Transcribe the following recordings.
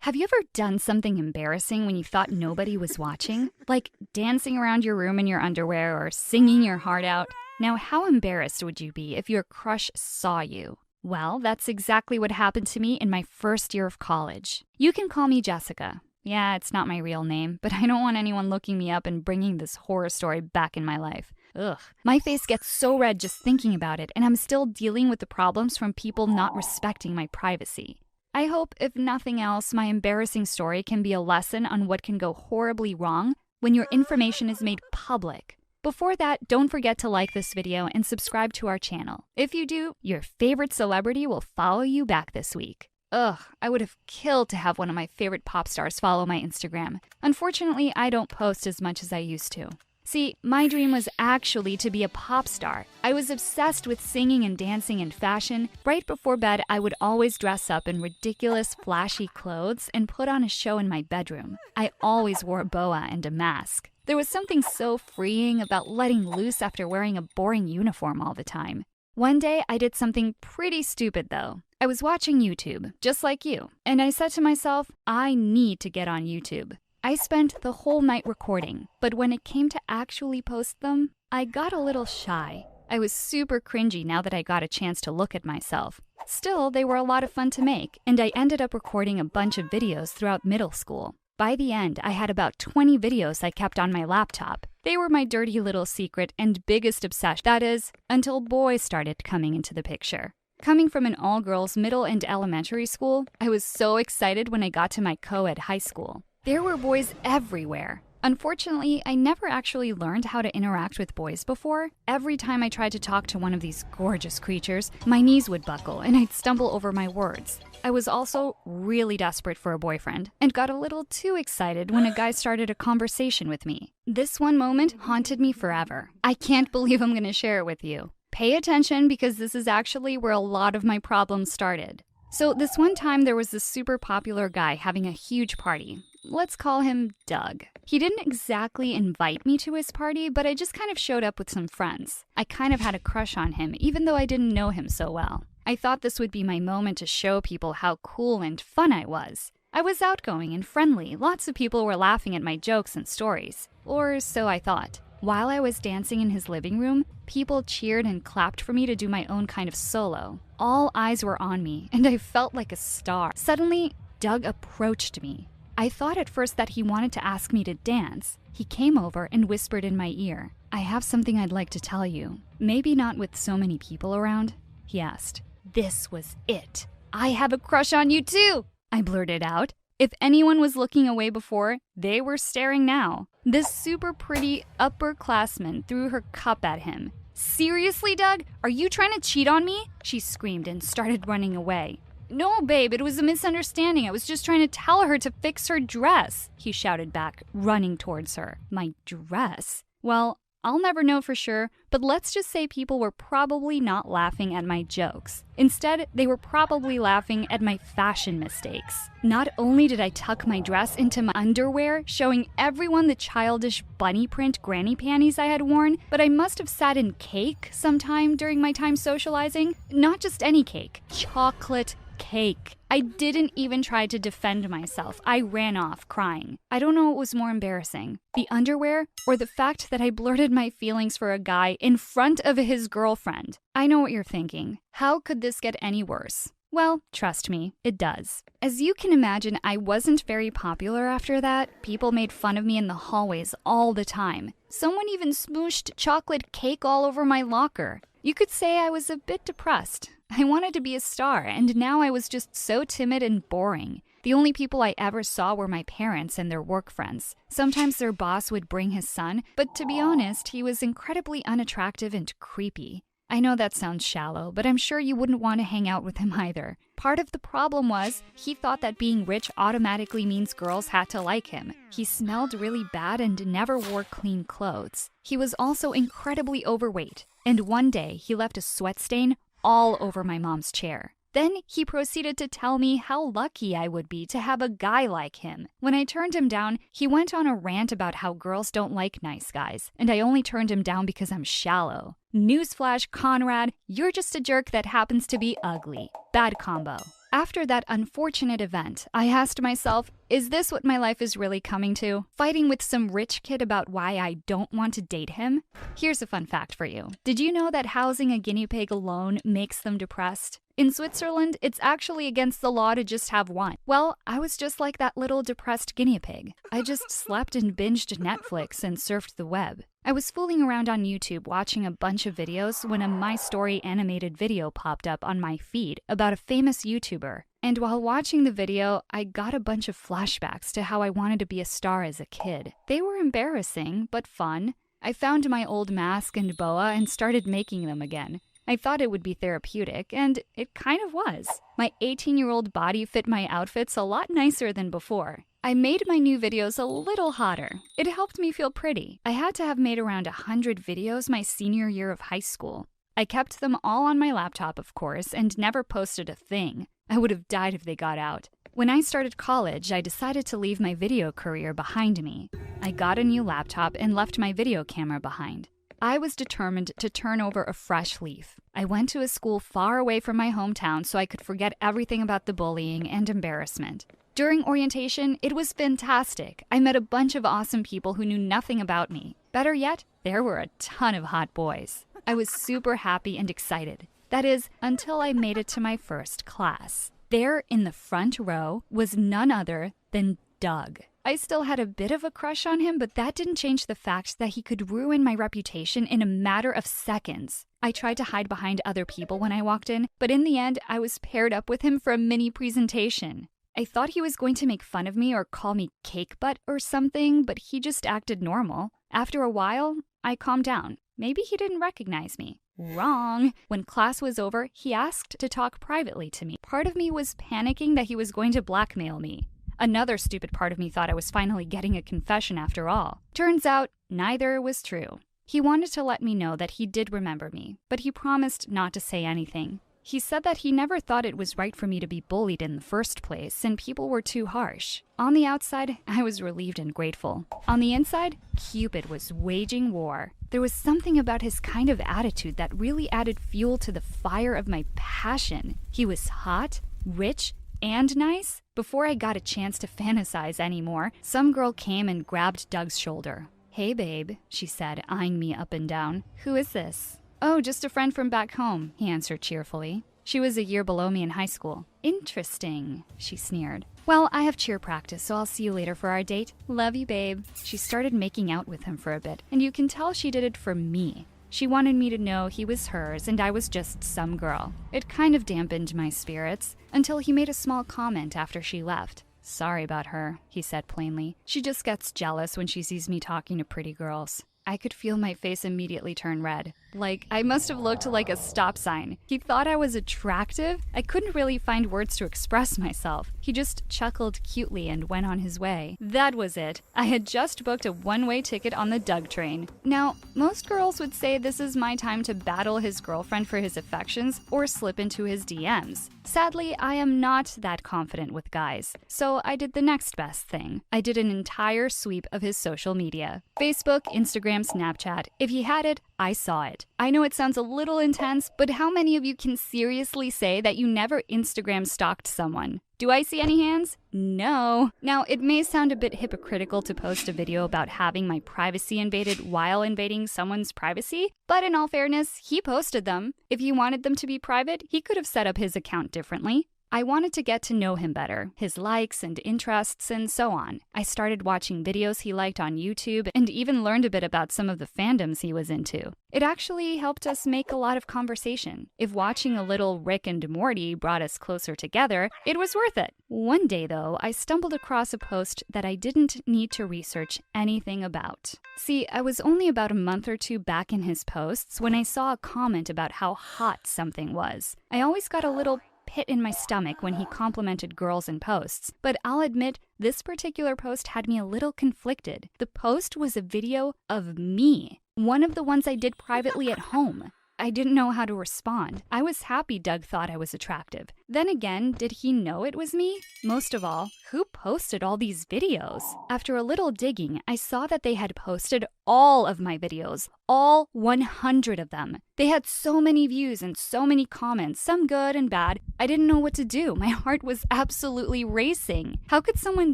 Have you ever done something embarrassing when you thought nobody was watching? Like dancing around your room in your underwear or singing your heart out? Now, how embarrassed would you be if your crush saw you? Well, that's exactly what happened to me in my first year of college. You can call me Jessica. Yeah, it's not my real name, but I don't want anyone looking me up and bringing this horror story back in my life. Ugh. My face gets so red just thinking about it, and I'm still dealing with the problems from people not respecting my privacy. I hope, if nothing else, my embarrassing story can be a lesson on what can go horribly wrong when your information is made public. Before that, don't forget to like this video and subscribe to our channel. If you do, your favorite celebrity will follow you back this week. Ugh, I would have killed to have one of my favorite pop stars follow my Instagram. Unfortunately, I don't post as much as I used to. See, my dream was actually to be a pop star. I was obsessed with singing and dancing and fashion. Right before bed, I would always dress up in ridiculous, flashy clothes and put on a show in my bedroom. I always wore a boa and a mask. There was something so freeing about letting loose after wearing a boring uniform all the time. One day, I did something pretty stupid though. I was watching YouTube, just like you, and I said to myself, I need to get on YouTube. I spent the whole night recording, but when it came to actually post them, I got a little shy. I was super cringy now that I got a chance to look at myself. Still, they were a lot of fun to make, and I ended up recording a bunch of videos throughout middle school. By the end, I had about 20 videos I kept on my laptop. They were my dirty little secret and biggest obsession, that is, until boys started coming into the picture. Coming from an all-girls middle and elementary school, I was so excited when I got to my co-ed high school. There were boys everywhere. Unfortunately, I never actually learned how to interact with boys before. Every time I tried to talk to one of these gorgeous creatures, my knees would buckle and I'd stumble over my words. I was also really desperate for a boyfriend and got a little too excited when a guy started a conversation with me. This one moment haunted me forever. I can't believe I'm going to share it with you. Pay attention because this is actually where a lot of my problems started. So this one time there was this super popular guy having a huge party. Let's call him Doug. He didn't exactly invite me to his party, but I just kind of showed up with some friends. I kind of had a crush on him, even though I didn't know him so well. I thought this would be my moment to show people how cool and fun I was. I was outgoing and friendly. Lots of people were laughing at my jokes and stories. Or so I thought. While I was dancing in his living room, people cheered and clapped for me to do my own kind of solo. All eyes were on me, and I felt like a star. Suddenly, Doug approached me. I thought at first that he wanted to ask me to dance. He came over and whispered in my ear, "I have something I'd like to tell you. Maybe not with so many people around," he asked. This was it. "I have a crush on you too," I blurted out. If anyone was looking away before, they were staring now. This super pretty upperclassman threw her cup at him. "Seriously, Doug? Are you trying to cheat on me?" she screamed and started running away. "No, babe, it was a misunderstanding. I was just trying to tell her to fix her dress," he shouted back, running towards her. My dress? Well, I'll never know for sure, but let's just say people were probably not laughing at my jokes. Instead, they were probably laughing at my fashion mistakes. Not only did I tuck my dress into my underwear, showing everyone the childish bunny print granny panties I had worn, but I must have sat in cake sometime during my time socializing. Not just any cake, chocolate cake. I didn't even try to defend myself. I ran off crying. I don't know what was more embarrassing, the underwear or the fact that I blurted my feelings for a guy in front of his girlfriend. I know what you're thinking. How could this get any worse? Well, trust me, it does. As you can imagine, I wasn't very popular after that. People made fun of me in the hallways all the time. Someone even smooshed chocolate cake all over my locker. You could say I was a bit depressed. I wanted to be a star, and now I was just so timid and boring. The only people I ever saw were my parents and their work friends. Sometimes their boss would bring his son, but to be honest, he was incredibly unattractive and creepy. I know that sounds shallow, but I'm sure you wouldn't want to hang out with him either. Part of the problem was, he thought that being rich automatically means girls had to like him. He smelled really bad and never wore clean clothes. He was also incredibly overweight, and one day he left a sweat stain all over my mom's chair. Then he proceeded to tell me how lucky I would be to have a guy like him. When I turned him down, he went on a rant about how girls don't like nice guys, and I only turned him down because I'm shallow. Newsflash, Conrad, you're just a jerk that happens to be ugly. Bad combo. After that unfortunate event, I asked myself, is this what my life is really coming to? Fighting with some rich kid about why I don't want to date him? Here's a fun fact for you. Did you know that housing a guinea pig alone makes them depressed? In Switzerland, it's actually against the law to just have one. Well, I was just like that little depressed guinea pig. I just slept and binged Netflix and surfed the web. I was fooling around on YouTube watching a bunch of videos when a My Story animated video popped up on my feed about a famous YouTuber. And while watching the video, I got a bunch of flashbacks to how I wanted to be a star as a kid. They were embarrassing, but fun. I found my old mask and boa and started making them again. I thought it would be therapeutic, and it kind of was. My 18-year-old body fit my outfits a lot nicer than before. I made my new videos a little hotter. It helped me feel pretty. I had to have made around 100 videos my senior year of high school. I kept them all on my laptop, of course, and never posted a thing. I would have died if they got out. When I started college, I decided to leave my video career behind me. I got a new laptop and left my video camera behind. I was determined to turn over a fresh leaf. I went to a school far away from my hometown so I could forget everything about the bullying and embarrassment. During orientation, it was fantastic. I met a bunch of awesome people who knew nothing about me. Better yet, there were a ton of hot boys. I was super happy and excited. That is, until I made it to my first class. There in the front row was none other than Doug. I still had a bit of a crush on him, but that didn't change the fact that he could ruin my reputation in a matter of seconds. I tried to hide behind other people when I walked in, but in the end, I was paired up with him for a mini presentation. I thought he was going to make fun of me or call me cake butt or something, but he just acted normal. After a while, I calmed down. Maybe he didn't recognize me. Wrong. When class was over, he asked to talk privately to me. Part of me was panicking that he was going to blackmail me. Another stupid part of me thought I was finally getting a confession after all. Turns out, neither was true. He wanted to let me know that he did remember me, but he promised not to say anything. He said that he never thought it was right for me to be bullied in the first place, and people were too harsh. On the outside, I was relieved and grateful. On the inside, Cupid was waging war. There was something about his kind of attitude that really added fuel to the fire of my passion. He was hot, rich, and nice. Before I got a chance to fantasize anymore, some girl came and grabbed Doug's shoulder. "Hey babe," she said, eyeing me up and down. "Who is this?" "Oh, just a friend from back home," he answered cheerfully. She was a year below me in high school. "Interesting," she sneered. "Well, I have cheer practice, so I'll see you later for our date. Love you, babe." She started making out with him for a bit, and you can tell she did it for me. She wanted me to know he was hers and I was just some girl. It kind of dampened my spirits until he made a small comment after she left. "Sorry about her," he said plainly. "She just gets jealous when she sees me talking to pretty girls." I could feel my face immediately turn red. Like, I must have looked like a stop sign. He thought I was attractive? I couldn't really find words to express myself. He just chuckled cutely and went on his way. That was it. I had just booked a one-way ticket on the Doug train. Now, most girls would say this is my time to battle his girlfriend for his affections or slip into his DMs. Sadly, I am not that confident with guys, so I did the next best thing. I did an entire sweep of his social media. Facebook, Instagram, Snapchat. If he had it, I saw it. I know it sounds a little intense, but how many of you can seriously say that you never Instagram stalked someone? Do I see any hands? No. Now, it may sound a bit hypocritical to post a video about having my privacy invaded while invading someone's privacy, but in all fairness, he posted them. If he wanted them to be private, he could have set up his account differently. I wanted to get to know him better, his likes and interests and so on. I started watching videos he liked on YouTube and even learned a bit about some of the fandoms he was into. It actually helped us make a lot of conversation. If watching a little Rick and Morty brought us closer together, it was worth it. One day though, I stumbled across a post that I didn't need to research anything about. See, I was only about a month or two back in his posts when I saw a comment about how hot something was. I always got a little pit in my stomach when he complimented girls in posts, but I'll admit this particular post had me a little conflicted. The post was a video of me, one of the ones I did privately at home. I didn't know how to respond. I was happy Doug thought I was attractive. Then again, did he know it was me? Most of all, who posted all these videos? After a little digging, I saw that they had posted all of my videos, all 100 of them. They had so many views and so many comments, some good and bad. I didn't know what to do. My heart was absolutely racing. How could someone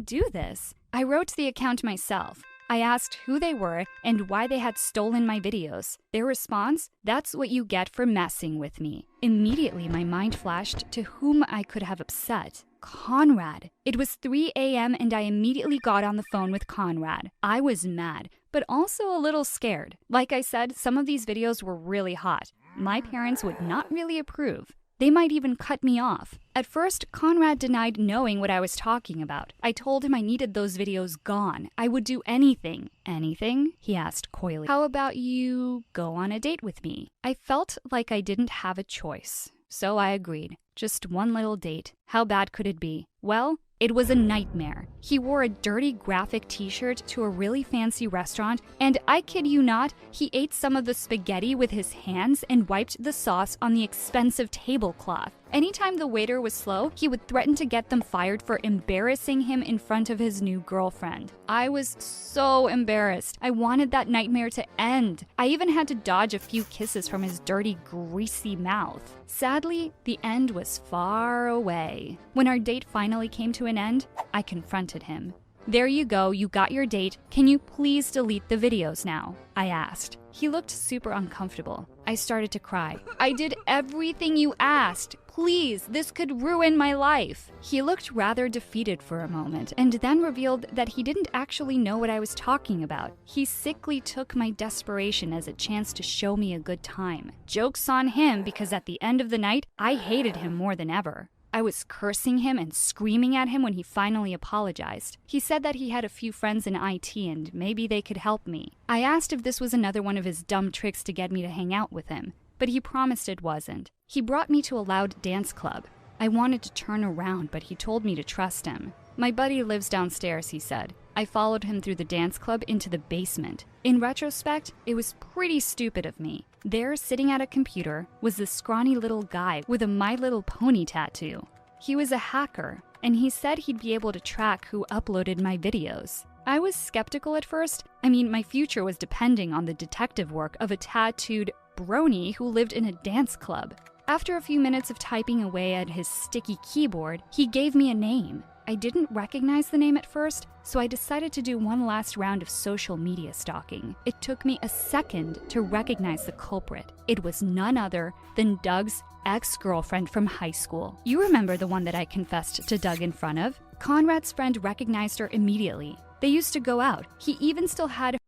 do this? I wrote the account myself. I asked who they were and why they had stolen my videos. Their response, "That's what you get for messing with me." Immediately, my mind flashed to whom I could have upset. Conrad. It was 3 a.m. and I immediately got on the phone with Conrad. I was mad, but also a little scared. Like I said, some of these videos were really hot. My parents would not really approve. They might even cut me off. At first, Conrad denied knowing what I was talking about. I told him I needed those videos gone. I would do anything. Anything? He asked coyly. How about you go on a date with me? I felt like I didn't have a choice, so I agreed. Just one little date. How bad could it be? Well, it was a nightmare. He wore a dirty graphic t-shirt to a really fancy restaurant, and I kid you not, he ate some of the spaghetti with his hands and wiped the sauce on the expensive tablecloth. Anytime the waiter was slow, he would threaten to get them fired for embarrassing him in front of his new girlfriend. I was so embarrassed. I wanted that nightmare to end. I even had to dodge a few kisses from his dirty, greasy mouth. Sadly, the end was far away. When our date finally came to an end, I confronted him. "There you go, you got your date. Can you please delete the videos now?" I asked. He looked super uncomfortable. I started to cry. "I did everything you asked. Please, this could ruin my life." He looked rather defeated for a moment and then revealed that he didn't actually know what I was talking about. He sickly took my desperation as a chance to show me a good time. Joke's on him, because at the end of the night, I hated him more than ever. I was cursing him and screaming at him when he finally apologized. He said that he had a few friends in IT and maybe they could help me. I asked if this was another one of his dumb tricks to get me to hang out with him, but he promised it wasn't. He brought me to a loud dance club. I wanted to turn around, but he told me to trust him. My buddy lives downstairs, he said. I followed him through the dance club into the basement. In retrospect, it was pretty stupid of me. There, sitting at a computer, was this scrawny little guy with a My Little Pony tattoo. He was a hacker, and he said he'd be able to track who uploaded my videos. I was skeptical at first. I mean, my future was depending on the detective work of a tattooed brony who lived in a dance club. After a few minutes of typing away at his sticky keyboard, he gave me a name. I didn't recognize the name at first, so I decided to do one last round of social media stalking. It took me a second to recognize the culprit. It was none other than Doug's ex-girlfriend from high school. You remember the one that I confessed to Doug in front of? Conrad's friend recognized her immediately. They used to go out. He even still had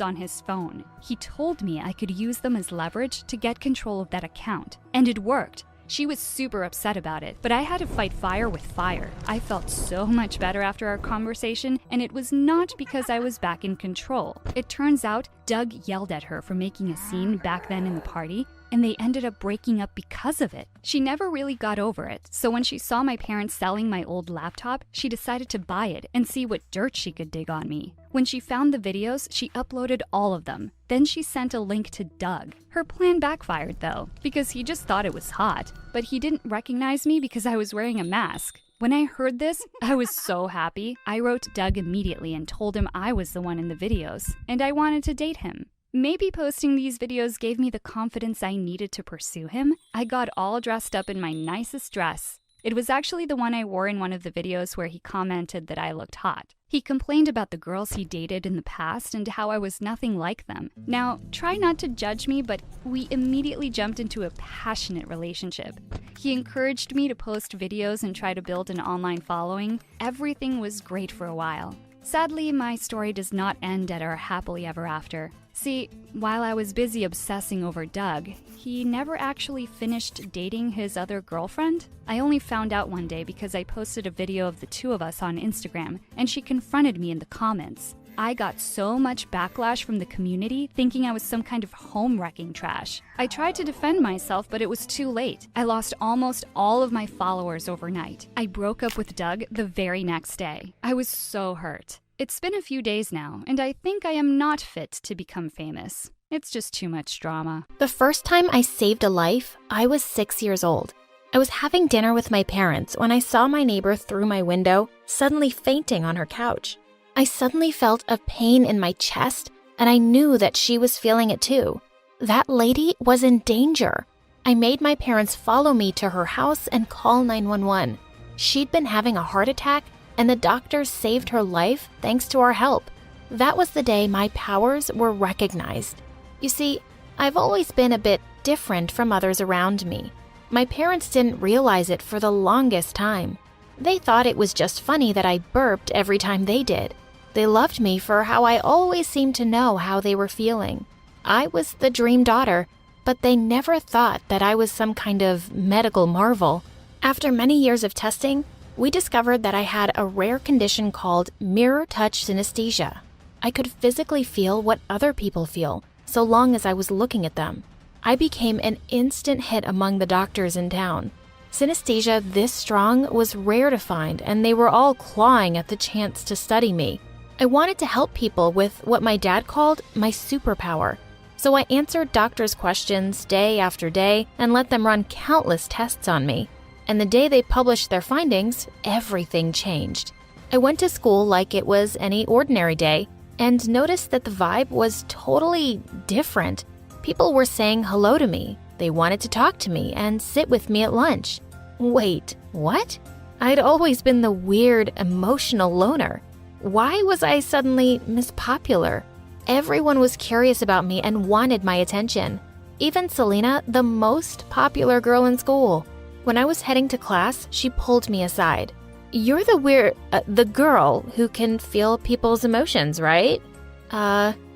on his phone. He told me I could use them as leverage to get control of that account. And it worked. She was super upset about it, but I had to fight fire with fire. I felt so much better after our conversation, and it was not because I was back in control. It turns out Doug yelled at her for making a scene back then in the party, and they ended up breaking up because of it. She never really got over it, so when she saw my parents selling my old laptop, she decided to buy it and see what dirt she could dig on me. When she found the videos, she uploaded all of them. Then she sent a link to Doug. Her plan backfired though, because he just thought it was hot, but he didn't recognize me because I was wearing a mask. When I heard this, I was so happy. I wrote Doug immediately and told him I was the one in the videos, and I wanted to date him. Maybe posting these videos gave me the confidence I needed to pursue him. I got all dressed up in my nicest dress. It was actually the one I wore in one of the videos where he commented that I looked hot. He complained about the girls he dated in the past and how I was nothing like them. Now, try not to judge me, but we immediately jumped into a passionate relationship. He encouraged me to post videos and try to build an online following. Everything was great for a while. Sadly, my story does not end at our happily ever after. See, while I was busy obsessing over Doug, he never actually finished dating his other girlfriend. I only found out one day because I posted a video of the two of us on Instagram, and she confronted me in the comments. I got so much backlash from the community, thinking I was some kind of home-wrecking trash. I tried to defend myself, but it was too late. I lost almost all of my followers overnight. I broke up with Doug the very next day. I was so hurt. It's been a few days now, and I think I am not fit to become famous. It's just too much drama. The first time I saved a life, I was 6 years old. I was having dinner with my parents when I saw my neighbor through my window suddenly fainting on her couch. I suddenly felt a pain in my chest, and I knew that she was feeling it too. That lady was in danger. I made my parents follow me to her house and call 911. She'd been having a heart attack, and the doctors saved her life thanks to our help. That was the day my powers were recognized. You see, I've always been a bit different from others around me. My parents didn't realize it for the longest time. They thought it was just funny that I burped every time they did. They loved me for how I always seemed to know how they were feeling. I was the dream daughter, but they never thought that I was some kind of medical marvel. After many years of testing, we discovered that I had a rare condition called mirror touch synesthesia. I could physically feel what other people feel, so long as I was looking at them. I became an instant hit among the doctors in town. Synesthesia this strong was rare to find, and they were all clawing at the chance to study me. I wanted to help people with what my dad called my superpower. So I answered doctors' questions day after day and let them run countless tests on me. And the day they published their findings, everything changed. I went to school like it was any ordinary day and noticed that the vibe was totally different. People were saying hello to me. They wanted to talk to me and sit with me at lunch. Wait, what? I'd always been the weird, emotional loner. Why was I suddenly Miss Popular? Everyone was curious about me and wanted my attention. Even Selena, the most popular girl in school. When I was heading to class, she pulled me aside. "You're the girl who can feel people's emotions, right?"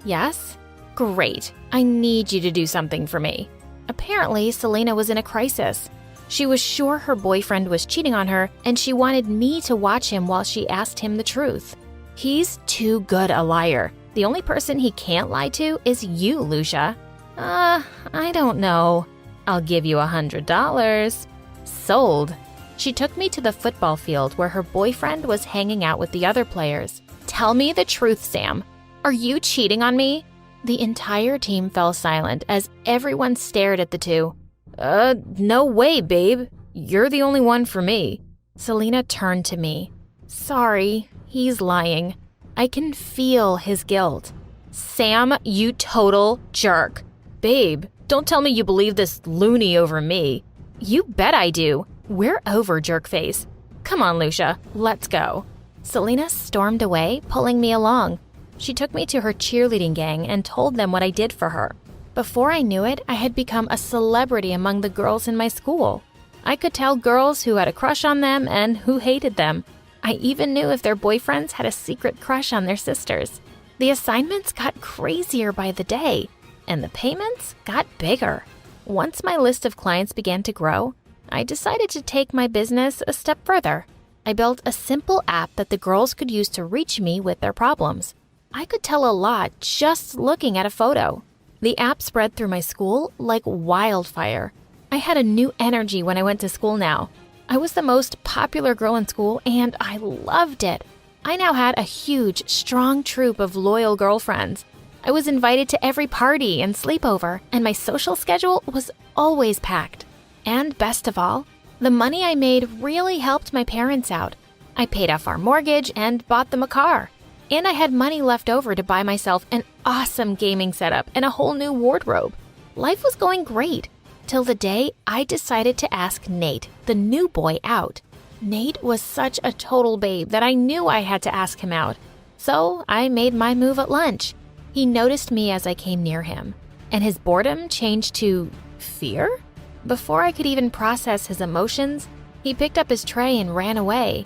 Yes. Great. I need you to do something for me. Apparently, Selena was in a crisis. She was sure her boyfriend was cheating on her, and she wanted me to watch him while she asked him the truth. He's too good a liar. The only person he can't lie to is you, Lucia. I don't know. I'll give you $100. Sold. She took me to the football field where her boyfriend was hanging out with the other players. Tell me the truth, Sam. Are you cheating on me? The entire team fell silent as everyone stared at the two. No way, babe. You're the only one for me. Selena turned to me. Sorry, he's lying. I can feel his guilt. Sam, you total jerk. Babe, don't tell me you believe this loony over me. You bet I do. We're over, jerkface. Come on, Lucia, let's go. Selena stormed away, pulling me along. She took me to her cheerleading gang and told them what I did for her. Before I knew it, I had become a celebrity among the girls in my school. I could tell girls who had a crush on them and who hated them. I even knew if their boyfriends had a secret crush on their sisters. The assignments got crazier by the day, and the payments got bigger. Once my list of clients began to grow, I decided to take my business a step further. I built a simple app that the girls could use to reach me with their problems. I could tell a lot just looking at a photo. The app spread through my school like wildfire. I had a new energy when I went to school now. I was the most popular girl in school, and I loved it. I now had a huge, strong troop of loyal girlfriends. I was invited to every party and sleepover, and my social schedule was always packed. And best of all, the money I made really helped my parents out. I paid off our mortgage and bought them a car. And I had money left over to buy myself an awesome gaming setup and a whole new wardrobe. Life was going great, till the day I decided to ask Nate, the new boy, out. Nate was such a total babe that I knew I had to ask him out. So I made my move at lunch. He noticed me as I came near him, and his boredom changed to fear? Before I could even process his emotions, he picked up his tray and ran away.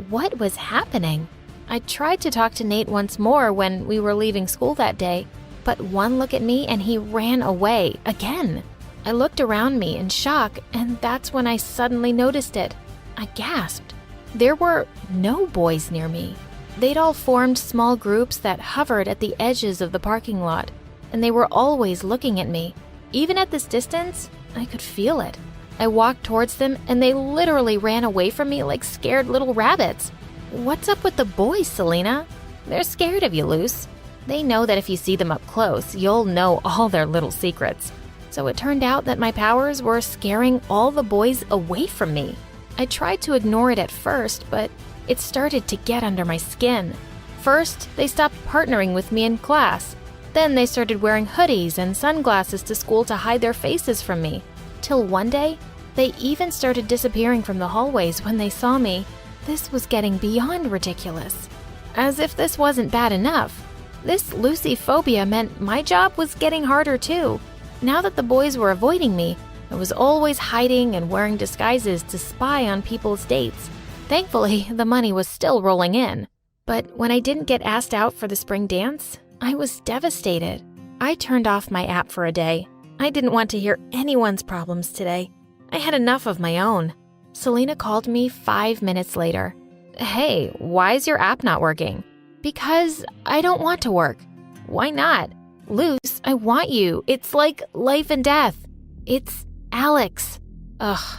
What was happening? I tried to talk to Nate once more when we were leaving school that day, but one look at me and he ran away again. I looked around me in shock, and that's when I suddenly noticed it. I gasped. There were no boys near me. They'd all formed small groups that hovered at the edges of the parking lot, and they were always looking at me. Even at this distance, I could feel it. I walked towards them, and they literally ran away from me like scared little rabbits. What's up with the boys, Selena? They're scared of you, Luce. They know that if you see them up close, you'll know all their little secrets. So it turned out that my powers were scaring all the boys away from me. I tried to ignore it at first, but it started to get under my skin. First, they stopped partnering with me in class. Then they started wearing hoodies and sunglasses to school to hide their faces from me. Till one day, they even started disappearing from the hallways when they saw me. This was getting beyond ridiculous. As if this wasn't bad enough, this Lucy phobia meant my job was getting harder too. Now that the boys were avoiding me, I was always hiding and wearing disguises to spy on people's dates. Thankfully, the money was still rolling in. But when I didn't get asked out for the spring dance, I was devastated. I turned off my app for a day. I didn't want to hear anyone's problems today. I had enough of my own. Selena called me 5 minutes later. Hey, why is your app not working? Because I don't want to work. Why not? Luce, I want you. It's like life and death. It's Alex. Ugh.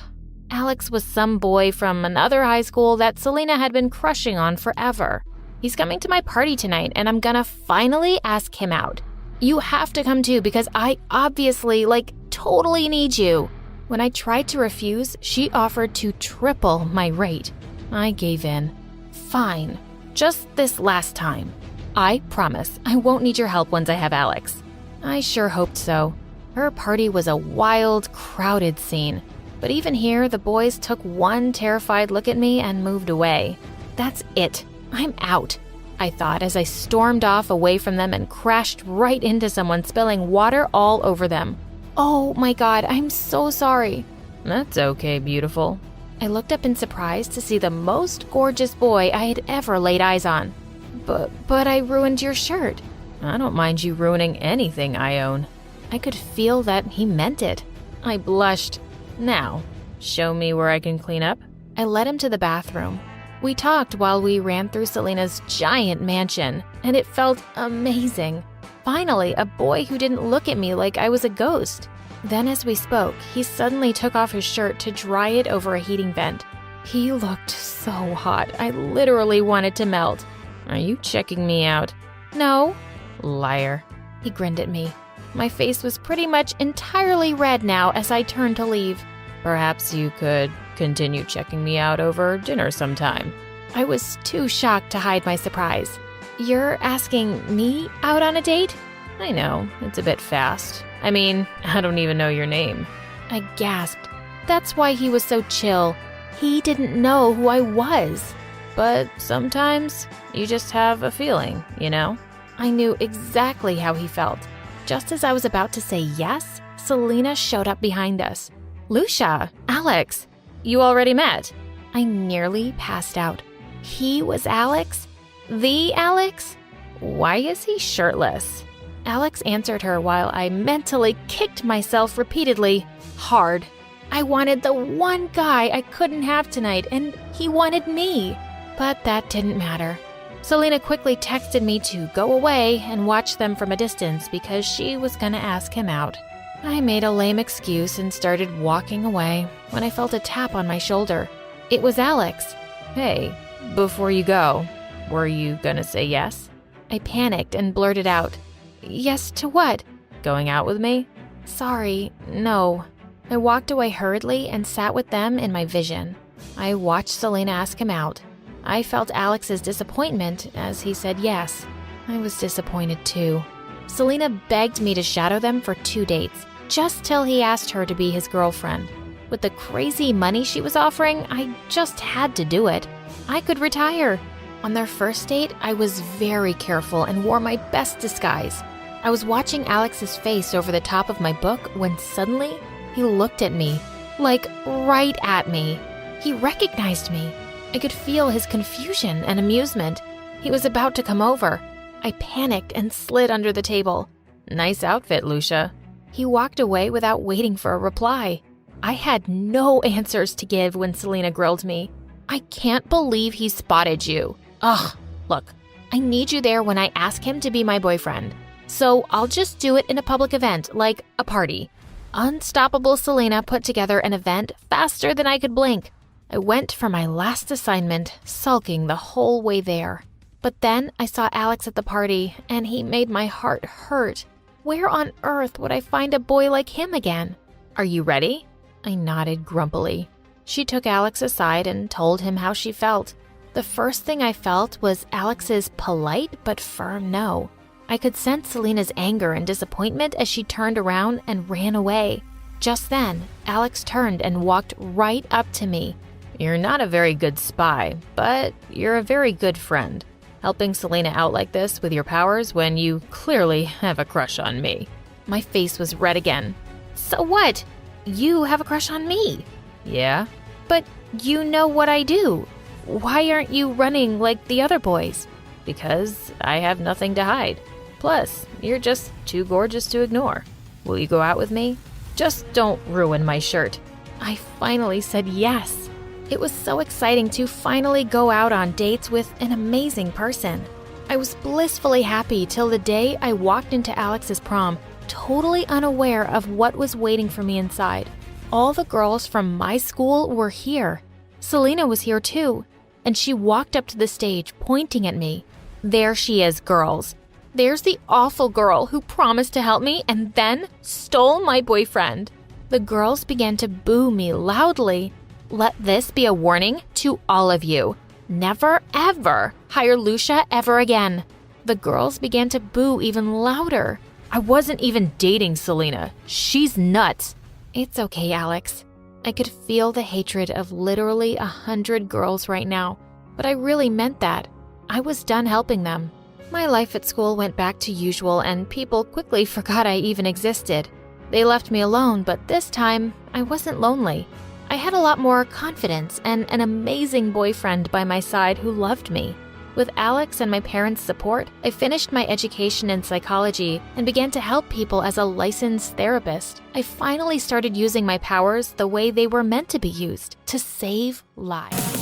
Alex was some boy from another high school that Selena had been crushing on forever. He's coming to my party tonight, and I'm gonna finally ask him out. You have to come too because I obviously, totally need you. When I tried to refuse, she offered to triple my rate. I gave in. Fine. Just this last time. I promise I won't need your help once I have Alex. I sure hoped so. Her party was a wild, crowded scene. But even here, the boys took one terrified look at me and moved away. That's it. I'm out, I thought as I stormed off away from them and crashed right into someone, spilling water all over them. Oh my God, I'm so sorry. That's okay, beautiful. I looked up in surprise to see the most gorgeous boy I had ever laid eyes on. But I ruined your shirt. I don't mind you ruining anything I own. I could feel that he meant it. I blushed. Now, show me where I can clean up. I led him to the bathroom. We talked while we ran through Selena's giant mansion, and it felt amazing. Finally, a boy who didn't look at me like I was a ghost. Then as we spoke, he suddenly took off his shirt to dry it over a heating vent. He looked so hot, I literally wanted to melt. Are you checking me out? No. Liar. He grinned at me. My face was pretty much entirely red now as I turned to leave. Perhaps you could continue checking me out over dinner sometime. I was too shocked to hide my surprise. You're asking me out on a date? I know, it's a bit fast. I mean, I don't even know your name. I gasped. That's why he was so chill. He didn't know who I was. But sometimes you just have a feeling, you know? I knew exactly how he felt. Just as I was about to say yes, Selena showed up behind us. Lucia, Alex, you already met. I nearly passed out. He was Alex? The Alex? Why is he shirtless? Alex answered her while I mentally kicked myself repeatedly, hard. I wanted the one guy I couldn't have tonight, and he wanted me. But that didn't matter. Selena quickly texted me to go away and watch them from a distance because she was gonna ask him out. I made a lame excuse and started walking away when I felt a tap on my shoulder. It was Alex. Hey, before you go, were you gonna say yes? I panicked and blurted out, yes to what? Going out with me? Sorry, no. I walked away hurriedly and sat with them in my vision. I watched Selena ask him out. I felt Alex's disappointment as he said yes. I was disappointed too. Selena begged me to shadow them for 2 dates, just till he asked her to be his girlfriend. With the crazy money she was offering, I just had to do it. I could retire. On their first date, I was very careful and wore my best disguise. I was watching Alex's face over the top of my book when suddenly he looked at me, like right at me. He recognized me. I could feel his confusion and amusement. He was about to come over. I panicked and slid under the table. Nice outfit, Lucia. He walked away without waiting for a reply. I had no answers to give when Selena grilled me. I can't believe he spotted you. Ugh, look, I need you there when I ask him to be my boyfriend. So I'll just do it in a public event, like a party. Unstoppable Selena put together an event faster than I could blink. I went for my last assignment, sulking the whole way there. But then I saw Alex at the party, and he made my heart hurt. Where on earth would I find a boy like him again? Are you ready? I nodded grumpily. She took Alex aside and told him how she felt. The first thing I felt was Alex's polite but firm no. I could sense Selena's anger and disappointment as she turned around and ran away. Just then, Alex turned and walked right up to me. "You're not a very good spy, but you're a very good friend. Helping Selena out like this with your powers when you clearly have a crush on me." My face was red again. "So what? You have a crush on me?" "Yeah." "But you know what I do. Why aren't you running like the other boys?" "Because I have nothing to hide. Plus, you're just too gorgeous to ignore. Will you go out with me? Just don't ruin my shirt." I finally said yes. It was so exciting to finally go out on dates with an amazing person. I was blissfully happy till the day I walked into Alex's prom, totally unaware of what was waiting for me inside. All the girls from my school were here. Selena was here too, and she walked up to the stage pointing at me. "There she is, girls. There's the awful girl who promised to help me and then stole my boyfriend." The girls began to boo me loudly. Let this be a warning to all of you. Never, ever hire Lucia ever again. The girls began to boo even louder. "I wasn't even dating Selena. She's nuts." "It's okay, Alex." I could feel the hatred of literally 100 girls right now, but I really meant that. I was done helping them. My life at school went back to usual, and people quickly forgot I even existed. They left me alone, but this time, I wasn't lonely. I had a lot more confidence and an amazing boyfriend by my side who loved me. With Alex and my parents' support, I finished my education in psychology and began to help people as a licensed therapist. I finally started using my powers the way they were meant to be used, to save lives.